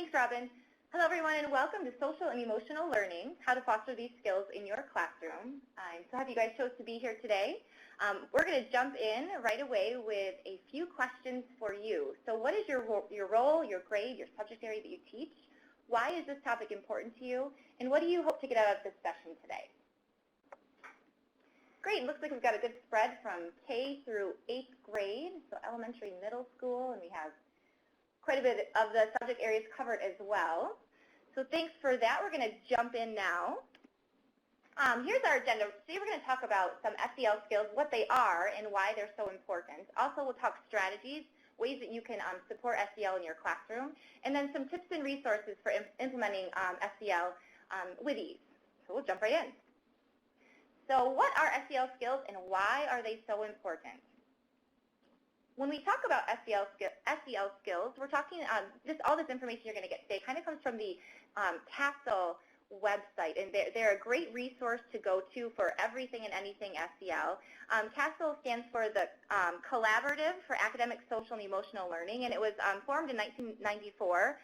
Thanks, Robin. Hello, everyone, and welcome to Social and Emotional Learning, how to foster these skills in your classroom. I'm so happy you guys chose to be here today. We're going to jump in right away with a few questions for you. So what is your role, your grade, your subject area that you teach? Why is this topic important to you? And what do you hope to get out of this session today? Great. Looks like we've got a good spread from K through 8th grade, so elementary, middle school, and we have quite a bit of the subject areas covered as well. So thanks for that. We're going to jump in now. Here's our agenda. Today we're going to talk about some SEL skills, what they are and why they're so important. Also, we'll talk strategies, ways that you can support SEL in your classroom, and then some tips and resources for implementing SEL with ease. So we'll jump right in. So what are SEL skills and why are they so important? When we talk about SEL skills, we're talking just all this information you're going to get today kind of comes from the CASEL website, and they're a great resource to go to for everything and anything SEL. CASEL stands for the Collaborative for Academic, Social, and Emotional Learning, and it was formed in 1994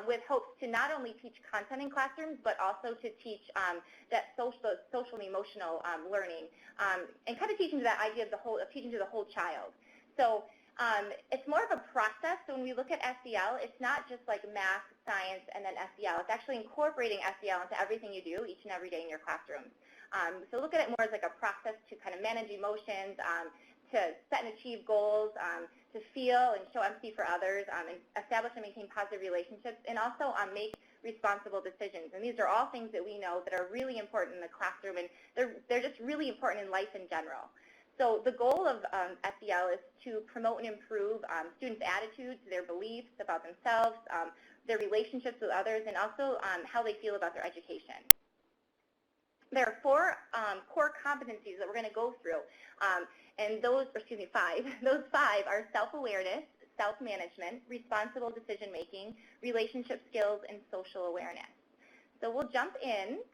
with hopes to not only teach content in classrooms, but also to teach that social and emotional learning, and kind of teaching to that idea of teaching to the whole child. So it's more of a process. So when we look at SEL, it's not just like math, science, and then SEL. It's actually incorporating SEL into everything you do each and every day in your classroom. So look at it more as like a process to kind of manage emotions, to set and achieve goals, to feel and show empathy for others, and establish and maintain positive relationships, and also make responsible decisions. And these are all things that we know that are really important in the classroom, and they're just really important in life in general. So the goal of SEL is to promote and improve students' attitudes, their beliefs about themselves, their relationships with others, and also how they feel about their education. There are 4 core competencies that we're going to go through, and those, or excuse me, 5. Those 5 are self-awareness, self-management, responsible decision-making, relationship skills, and social awareness. So we'll jump in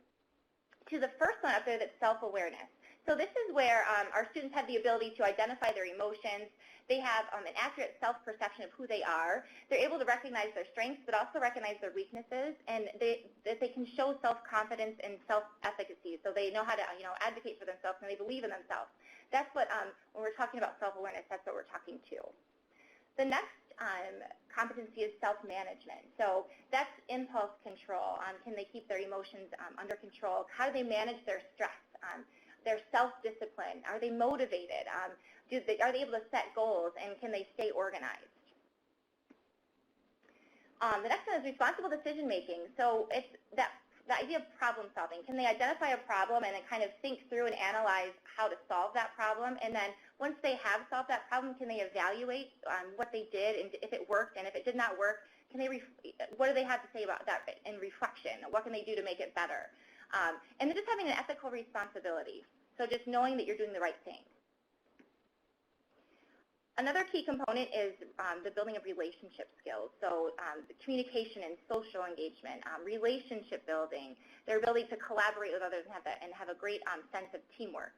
to the first one up there, that's self-awareness. So this is where our students have the ability to identify their emotions. They have an accurate self-perception of who they are. They're able to recognize their strengths, but also recognize their weaknesses, and that they can show self-confidence and self-efficacy. So they know how to advocate for themselves, and they believe in themselves. That's what, when we're talking about self-awareness, that's what we're talking to. The next competency is self-management. So that's impulse control. Can they keep their emotions under control? How do they manage their stress? Their self-discipline? Are they motivated? Are they able to set goals, and can they stay organized? The next one is responsible decision-making. So it's the idea of problem solving. Can they identify a problem and then kind of think through and analyze how to solve that problem? And then once they have solved that problem, can they evaluate what they did and if it worked? And if it did not work, what do they have to say about that in reflection? What can they do to make it better? And then just having an ethical responsibility. So just knowing that you're doing the right thing. Another key component is the building of relationship skills. So the communication and social engagement, relationship building, their ability to collaborate with others and have a great sense of teamwork.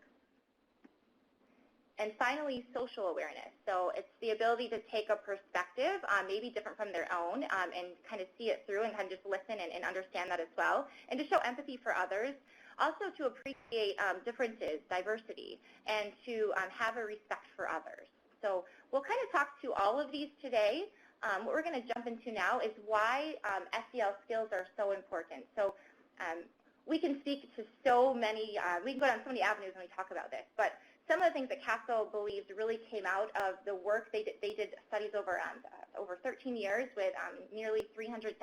And finally, social awareness. So it's the ability to take a perspective, maybe different from their own, and kind of see it through and kind of just listen and understand that as well, and to show empathy for others. Also to appreciate differences, diversity, and to have a respect for others. So we'll kind of talk to all of these today. What we're going to jump into now is why SEL skills are so important. So we can speak to so many, we can go down so many avenues when we talk about this, but some of the things that CASEL believes really came out of the work they did studies over 13 years with nearly 300,000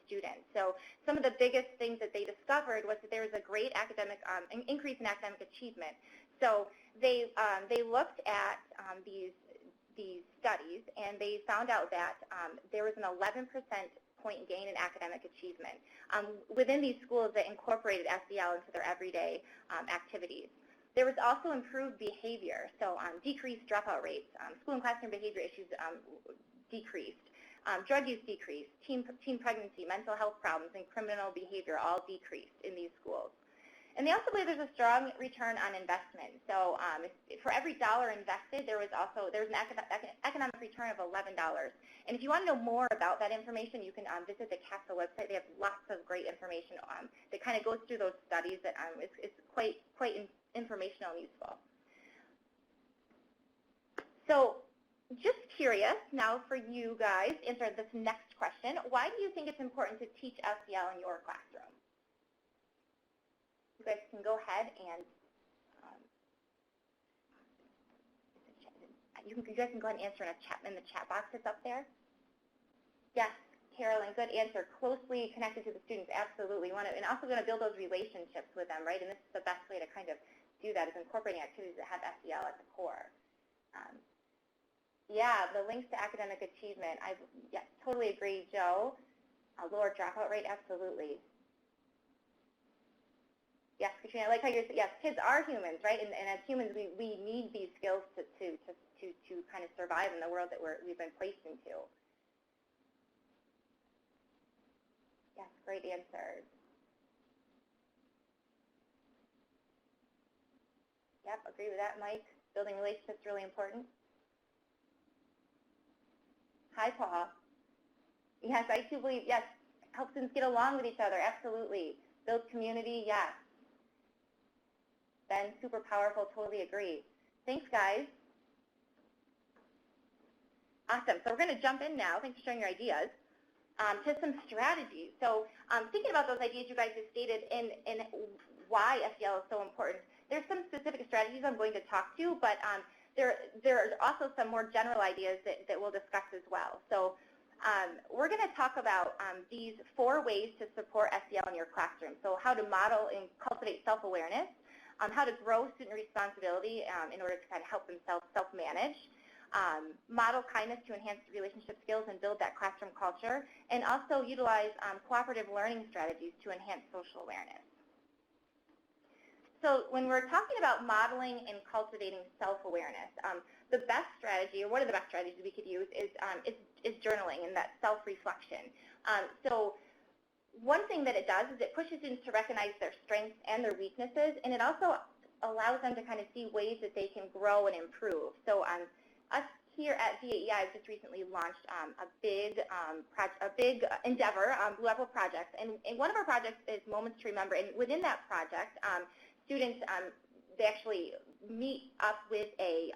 students. So some of the biggest things that they discovered was that there was a great academic increase in academic achievement. So they looked at these studies, and they found out that there was an 11% point gain in academic achievement within these schools that incorporated SEL into their everyday activities. There was also improved behavior, so decreased dropout rates, school and classroom behavior issues decreased, drug use decreased, teen pregnancy, mental health problems, and criminal behavior all decreased in these schools. And they also believe there's a strong return on investment. So for every dollar invested, there's an economic return of $11. And if you want to know more about that information, you can visit the CASA website. They have lots of great information that kind of goes through those studies that it's quite informational and useful. So just curious now for you guys, answer this next question. Why do you think it's important to teach SEL in your classroom? You guys can go ahead and you guys can go ahead and answer in the chat box that's up there. Yes, Carolyn, good answer. Closely connected to the students, absolutely. And also going to build those relationships with them, right? And this is the best way to kind of do that, is incorporating activities that have SEL at the core. Yeah, the links to academic achievement. I totally agree, Joe. Lower dropout rate, absolutely. Yes, Katrina, I like how you're saying, yes, kids are humans, right? And as humans, we need these skills to kind of survive in the world that we've been placed into. Yes, great answers. Yep, agree with that, Mike. Building relationships is really important. Hi, Paul. Yes, I do believe, yes, help students get along with each other, absolutely. Build community, yes. Ben, super powerful, totally agree. Thanks, guys. Awesome. So we're going to jump in now. Thanks for sharing your ideas. To some strategies. So thinking about those ideas you guys have stated in why SEL is so important, there's some specific strategies I'm going to talk to, but there are also some more general ideas that we'll discuss as well. So we're going to talk about these 4 ways to support SEL in your classroom. So how to model and cultivate self-awareness, how to grow student responsibility in order to kind of help themselves self-manage, model kindness to enhance relationship skills and build that classroom culture, and also utilize cooperative learning strategies to enhance social awareness. So when we're talking about modeling and cultivating self-awareness, the best strategy, or one of the best strategies we could use, is journaling and that self-reflection. So one thing that it does is it pushes students to recognize their strengths and their weaknesses, and it also allows them to kind of see ways that they can grow and improve. So us here at VAEI have just recently launched a big endeavor, Blue Apple Projects, and one of our projects is Moments to Remember, and within that project, students, they actually meet up with a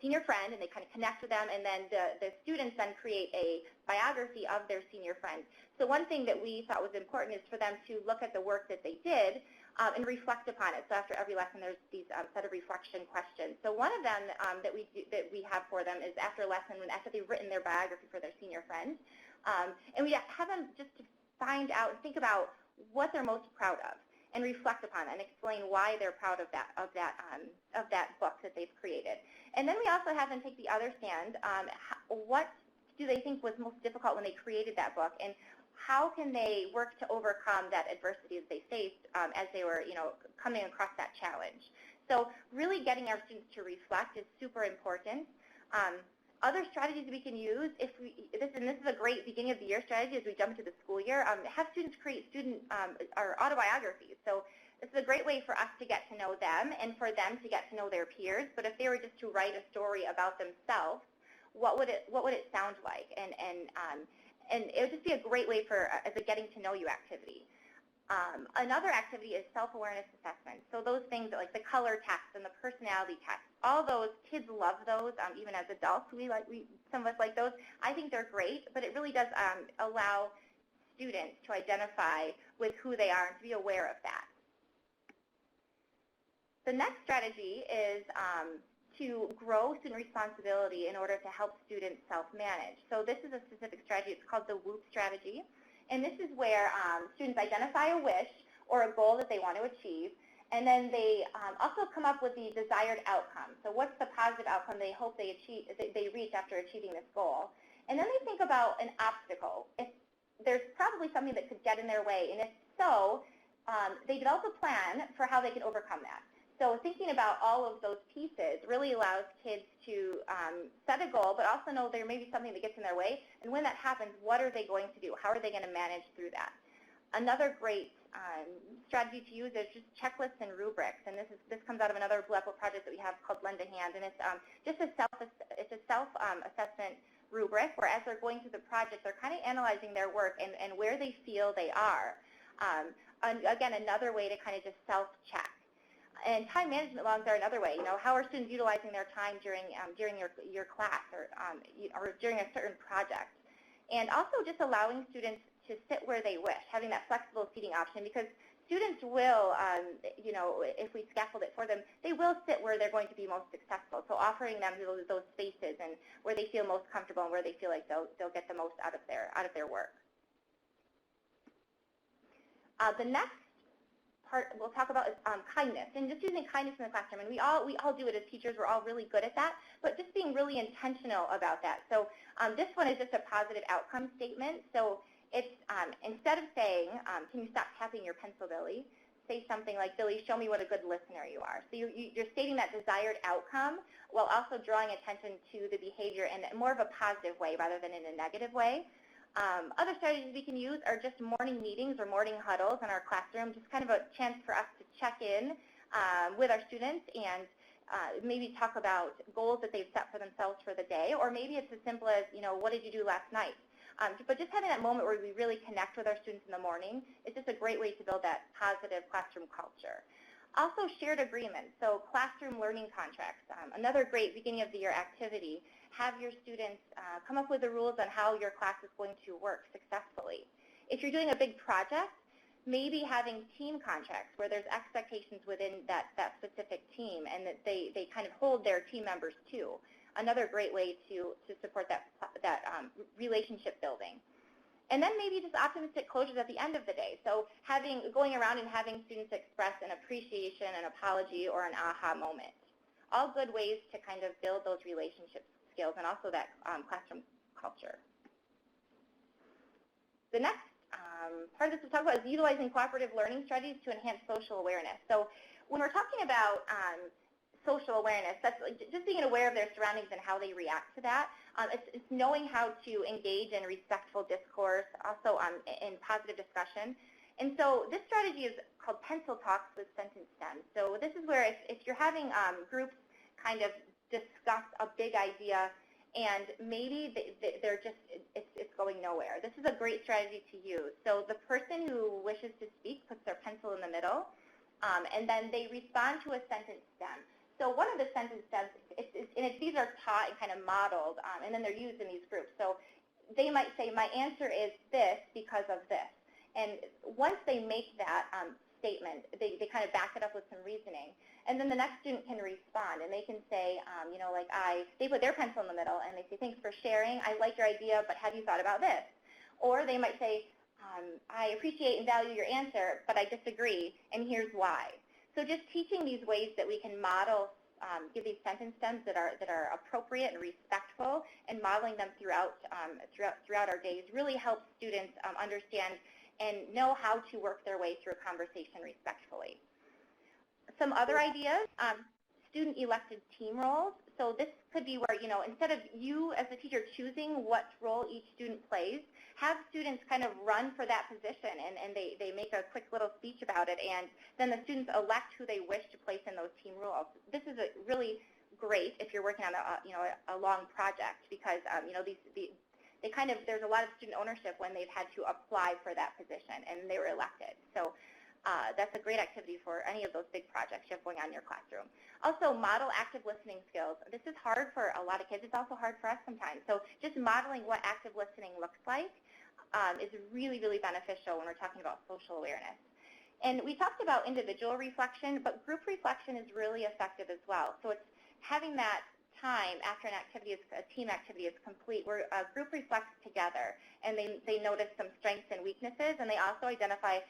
senior friend, and they kind of connect with them, and then the students then create a biography of their senior friend. So one thing that we thought was important is for them to look at the work that they did and reflect upon it. So after every lesson, there's these set of reflection questions. So one of them that we have for them is after a lesson, after they've written their biography for their senior friend, and we have them just to find out and think about what they're most proud of, and reflect upon it and explain why they're proud of that book that they've created. And then we also have them take the other stand. What do they think was most difficult when they created that book, and how can they work to overcome that adversity that they faced as they were, coming across that challenge? So really getting our students to reflect is super important. Other strategies we can use, this is a great beginning of the year strategy as we jump into the school year, have students create or autobiographies. So this is a great way for us to get to know them and for them to get to know their peers. But if they were just to write a story about themselves, what would it sound like? And it would just be a great way as a getting to know you activity. Another activity is self-awareness assessment. So those things like the color test and the personality test, all those, kids love those, even as adults, some of us like those. I think they're great, but it really does allow students to identify with who they are and to be aware of that. The next strategy is to grow student responsibility in order to help students self-manage. So this is a specific strategy. It's called the WHOOP strategy. And this is where students identify a wish or a goal that they want to achieve, and then they also come up with the desired outcome. So what's the positive outcome they hope they reach after achieving this goal? And then they think about an obstacle. If there's probably something that could get in their way, and if so, they develop a plan for how they can overcome that. So thinking about all of those pieces really allows kids to set a goal, but also know there may be something that gets in their way. And when that happens, what are they going to do? How are they going to manage through that? Another great strategy to use is just checklists and rubrics, and this comes out of another Blue Apple project that we have called Lend a Hand, and it's just a self-assessment rubric where as they're going through the project, they're kind of analyzing their work and where they feel they are. Again, another way to kind of just self-check. And time management logs are another way. How are students utilizing their time during your class or during a certain project? And also just allowing students to sit where they wish, having that flexible seating option, because students will, if we scaffold it for them, they will sit where they're going to be most successful. So offering them those spaces and where they feel most comfortable and where they feel like they'll get the most out of their work. The next part we'll talk about is kindness, and just using kindness in the classroom. And we all do it as teachers. We're all really good at that, but just being really intentional about that. So this one is just a positive outcome statement. So it's instead of saying, can you stop tapping your pencil, Billy, say something like, Billy, show me what a good listener you are. So you're stating that desired outcome while also drawing attention to the behavior in more of a positive way rather than in a negative way. Other strategies we can use are just morning meetings or morning huddles in our classroom, just kind of a chance for us to check in with our students and maybe talk about goals that they've set for themselves for the day, or maybe it's as simple as, what did you do last night? But just having that moment where we really connect with our students in the morning is just a great way to build that positive classroom culture. Also, shared agreements, so classroom learning contracts, another great beginning of the year activity. Have your students come up with the rules on how your class is going to work successfully. If you're doing a big project, maybe having team contracts where there's expectations within that specific team and that they kind of hold their team members to. Another great way to support that relationship building. And then maybe just optimistic closures at the end of the day. So going around and having students express an appreciation, an apology, or an aha moment. All good ways to kind of build those relationship skills and also that classroom culture. The next part of this we'll talk about is utilizing cooperative learning strategies to enhance social awareness. So when we're talking about social awareness, that's just being aware of their surroundings and how they react to that. It's knowing how to engage in respectful discourse, also in positive discussion. And so this strategy is called pencil talks with sentence stems. So this is where if you're having groups kind of discuss a big idea and maybe it's going nowhere, this is a great strategy to use. So the person who wishes to speak puts their pencil in the middle, and then they respond to a sentence stem. So one of the sentence stems, these are taught and kind of modeled, and then they're used in these groups. So they might say, my answer is this because of this. And once they make that statement, they kind of back it up with some reasoning. And then the next student can respond, and they can say, they put their pencil in the middle, and they say, thanks for sharing. I like your idea, but have you thought about this? Or they might say, I appreciate and value your answer, but I disagree, and here's why. So just teaching these ways that we can model, give these sentence stems that are appropriate and respectful, and modeling them throughout our days really helps students understand and know how to work their way through a conversation respectfully. Some other ideas, student elected team roles. So this could be where, instead of you as the teacher choosing what role each student plays, have students kind of run for that position and they make a quick little speech about it, and then the students elect who they wish to place in those team roles. This is really great if you're working on a long project, because there's a lot of student ownership when they've had to apply for that position and they were elected. So that's a great activity for any of those big projects you have going on in your classroom. Also, model active listening skills. This is hard for a lot of kids. It's also hard for us sometimes. So just modeling what active listening looks like is really, really beneficial when we're talking about social awareness. And we talked about individual reflection, but group reflection is really effective as well. So it's having that time after a team activity is complete, where a group reflects together, and they notice some strengths and weaknesses, and they also identify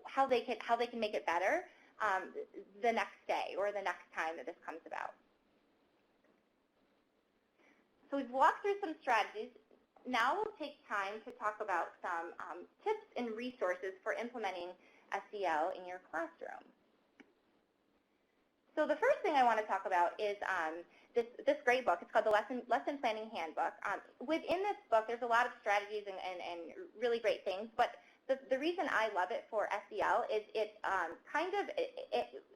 how they can make it better the next day or the next time that this comes about. So we've walked through some strategies. Now we'll take time to talk about some tips and resources for implementing SEL in your classroom. So the first thing I want to talk about is this great book. It's called the Lesson Planning Handbook. Within this book, there's a lot of strategies and really great things, but the reason I love it for SEL is it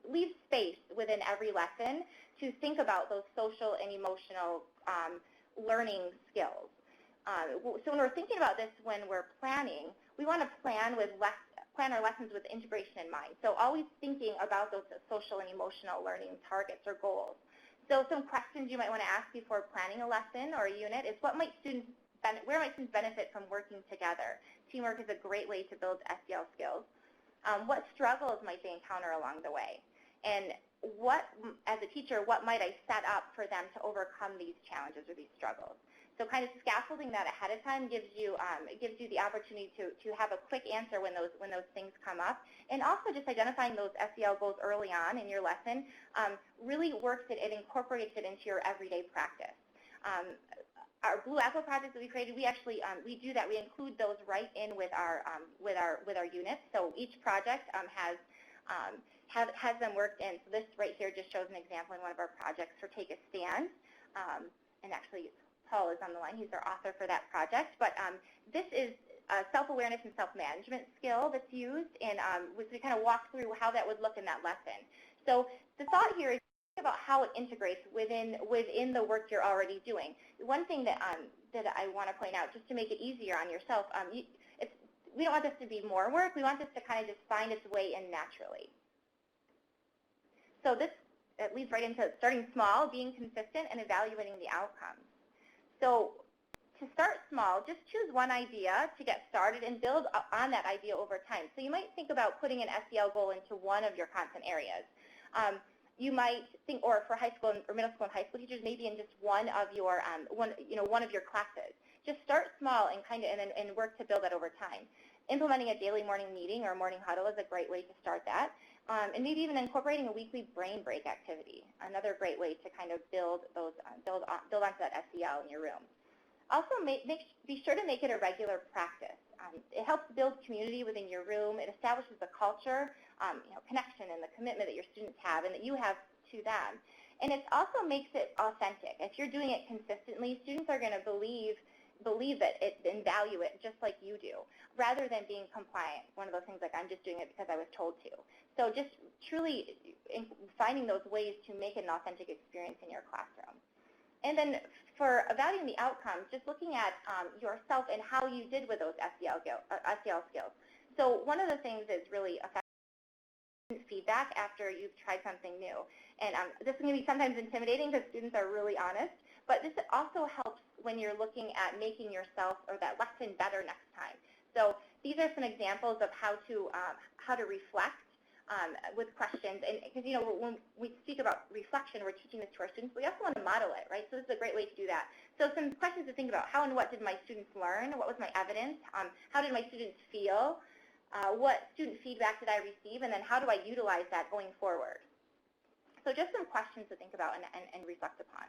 leaves space within every lesson to think about those social and emotional learning skills. So when we're thinking about this when we're planning, we want to plan our lessons with integration in mind. So always thinking about those social and emotional learning targets or goals. So some questions you might want to ask before planning a lesson or a unit is where might students benefit from working together? Teamwork is a great way to build SEL skills. What struggles might they encounter along the way? And as a teacher, what might I set up for them to overcome these challenges or these struggles? So kind of scaffolding that ahead of time gives you the opportunity to have a quick answer when those things come up, and also just identifying those SEL goals early on in your lesson really works it incorporates it into your everyday practice. Our Blue Apple projects that we created, we we do that. We include those right in with our units. So each project has them worked in. So this right here just shows an example in one of our projects for Take a Stand, and actually Paul is on the line. He's our author for that project. But this is a self-awareness and self-management skill that's used, and we kind of walk through how that would look in that lesson. So the thought here is about how it integrates within the work you're already doing. One thing that I want to point out, just to make it easier on yourself, we don't want this to be more work. We want this to kind of just find its way in naturally. So it leads right into starting small, being consistent, and evaluating the outcomes. So to start small, just choose one idea to get started and build on that idea over time. So you might think about putting an SEL goal into one of your content areas. You might think, or for high school or middle school and high school teachers, maybe in just one of your one of your classes. Just start small and and work to build that over time. Implementing a daily morning meeting or morning huddle is a great way to start that. And maybe even incorporating a weekly brain break activity, another great way to kind of build onto that SEL in your room. Also, be sure to make it a regular practice. It helps build community within your room. It establishes a culture, connection, and the commitment that your students have and that you have to them. And it also makes it authentic. If you're doing it consistently, students are going to believe it and value it just like you do, rather than being compliant. One of those things like, I'm just doing it because I was told to. So just truly finding those ways to make it an authentic experience in your classroom. And then for evaluating the outcomes, just looking at yourself and how you did with those SEL skills. So one of the things is really effective feedback after you've tried something new. And this can be sometimes intimidating because students are really honest, but this also helps when you're looking at making yourself or that lesson better next time. So these are some examples of how to reflect with questions, and because when we speak about reflection, we're teaching this to our students, but we also want to model it, right? So this is a great way to do that. So some questions to think about: how and what did my students learn? What was my evidence? How did my students feel? What student feedback did I receive? And then how do I utilize that going forward? So just some questions to think about and reflect upon.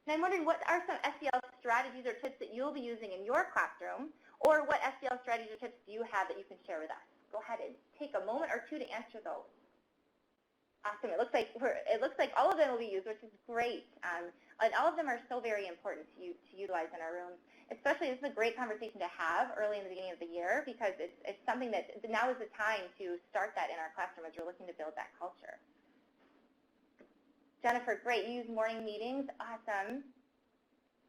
And I'm wondering, what are some SEL strategies or tips that you'll be using in your classroom, or what SEL strategies or tips do you have that you can share with us? Go ahead and take a moment or two to answer those. Awesome. It looks like all of them will be used, which is great. And all of them are so very important to utilize in our rooms. Especially, this is a great conversation to have early in the beginning of the year, because it's something that now is the time to start that in our classroom as we're looking to build that culture. Jennifer, great. You use morning meetings. Awesome.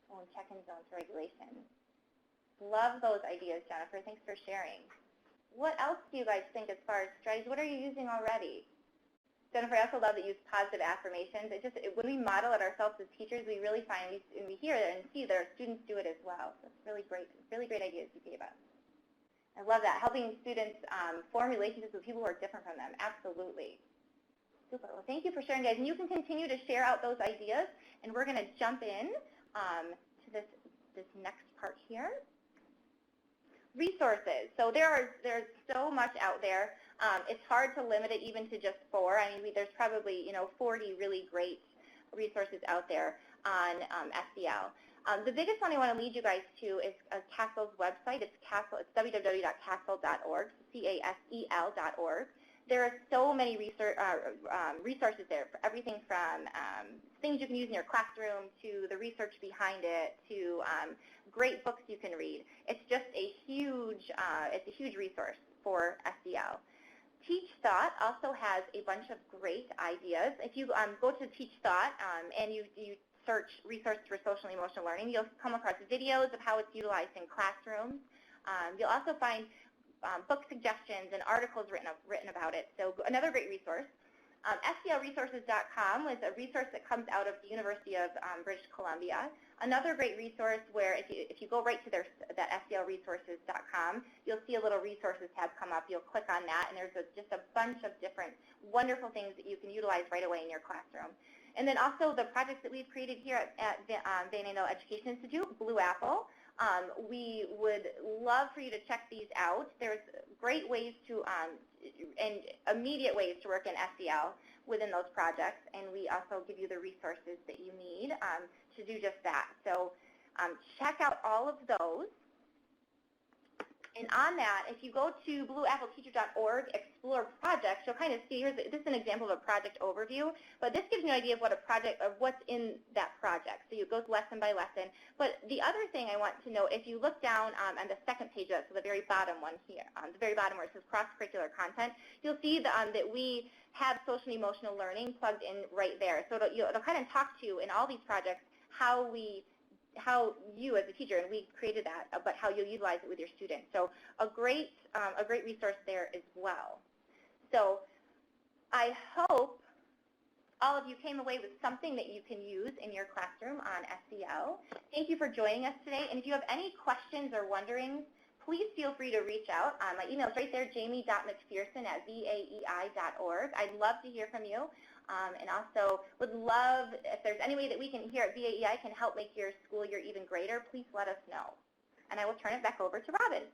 Oh, and check-in zones regulation. Love those ideas, Jennifer. Thanks for sharing. What else do you guys think as far as strategies? What are you using already? Jennifer, I also love that you use positive affirmations. When we model it ourselves as teachers, we really find, and we hear and see that our students do it as well. So it's really great ideas you gave us. I love that, helping students form relationships with people who are different from them. Absolutely. Super. Well, thank you for sharing, guys. And you can continue to share out those ideas, and we're going to jump in to this next part here. Resources. So there's so much out there. It's hard to limit it even to just 4. I mean, there's probably 40 really great resources out there on SEL. The biggest one I want to lead you guys to is CASEL's website. It's www.casel.org, CASEL.org. There are so many resources there, for everything from things you can use in your classroom to the research behind it to great books you can read. It's just a huge resource for SEL. Teach Thought also has a bunch of great ideas. If you go to Teach Thought and you search resources for social and emotional learning, you'll come across videos of how it's utilized in classrooms. You'll also find book suggestions and articles written about it. So another great resource. SELresources.com is a resource that comes out of the University of British Columbia. Another great resource where if you go right to that SELresources.com, you'll see a little resources tab come up. You'll click on that, and there's just a bunch of different wonderful things that you can utilize right away in your classroom. And then also the projects that we've created here at Van Andel Education Institute, Blue Apple. We would love for you to check these out. There's great ways to, and immediate ways to work in SEL within those projects, and we also give you the resources that you need to do just that. So check out all of those. And on that, if you go to blueappleteacher.org, explore projects, you'll kind of see, this is an example of a project overview, but this gives you an idea of what's in that project. So it goes lesson by lesson. But the other thing I want to note, if you look down on the second page, so the very bottom one here, the very bottom where it says cross-curricular content, you'll see that we have social and emotional learning plugged in right there. So it'll kind of talk to you in all these projects how you as a teacher, and we created that, but how you'll utilize it with your students. So a great resource there as well. So I hope all of you came away with something that you can use in your classroom on SEL. Thank you for joining us today. And if you have any questions or wonderings, please feel free to reach out. My email is right there, jamie.mcpherson@vaei.org. I'd love to hear from you. And also would love, if there's any way that we can here at VAEI can help make your school year even greater, please let us know. And I will turn it back over to Robin.